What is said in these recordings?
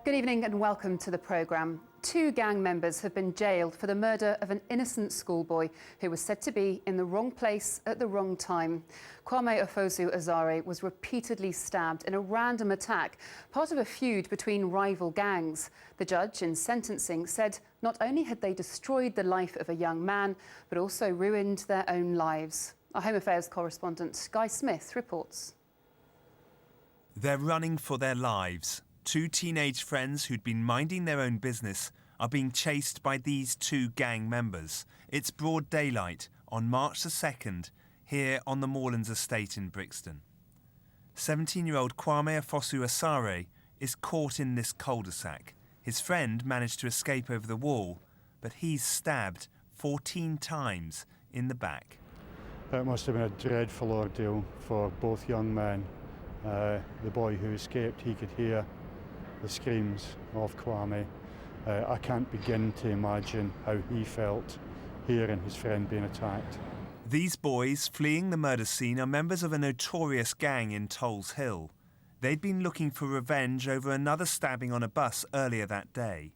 Good evening and welcome to the programme. Two gang members have been jailed for the murder of an innocent schoolboy who was said to be in the wrong place at the wrong time. Kwame Ofosu-Asare was repeatedly stabbed in a random attack, part of a feud between rival gangs. The judge in sentencing said not only had they destroyed the life of a young man, but also ruined their own lives. Our Home Affairs correspondent Guy Smith reports. They're running for their lives. Two teenage friends who'd been minding their own business are being chased by these two gang members. It's broad daylight on March the 2nd here on the Moorlands estate in Brixton. 17-year-old Kwame Ofosu-Asare is caught in this cul-de-sac. His friend managed to escape over the wall, but he's stabbed 14 times in the back. It must have been a dreadful ordeal for both young men. The boy who escaped, he could hear the screams of Kwame. I can't begin to imagine how he felt hearing his friend being attacked. These boys fleeing the murder scene are members of a notorious gang in Tulse Hill. They'd been looking for revenge over another stabbing on a bus earlier that day.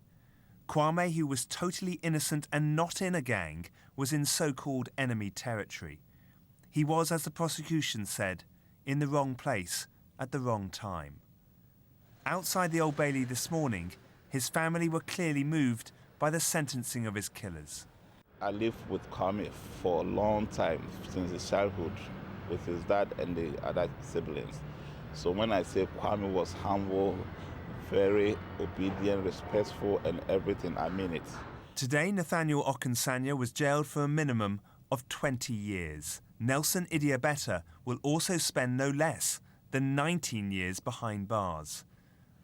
Kwame, who was totally innocent and not in a gang, was in so-called enemy territory. He was, as the prosecution said, in the wrong place at the wrong time. Outside the Old Bailey this morning, his family were clearly moved by the sentencing of his killers. I lived with Kwame for a long time, since his childhood, with his dad and the other siblings. So when I say Kwame was humble, very obedient, respectful and everything, I mean it. Today, Nathaniel Okinsanya was jailed for a minimum of 20 years. Nelson Idiabeta will also spend no less than 19 years behind bars.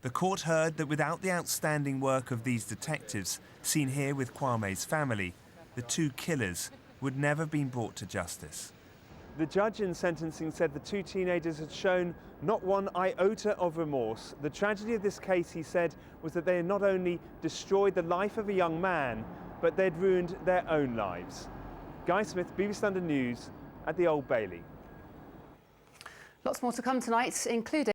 The court heard that without the outstanding work of these detectives, seen here with Kwame's family, the two killers would never have been brought to justice. The judge in sentencing said the two teenagers had shown not one iota of remorse. The tragedy of this case, he said, was that they had not only destroyed the life of a young man, but they'd ruined their own lives. Guy Smith, BBC London News, at the Old Bailey. Lots more to come tonight, including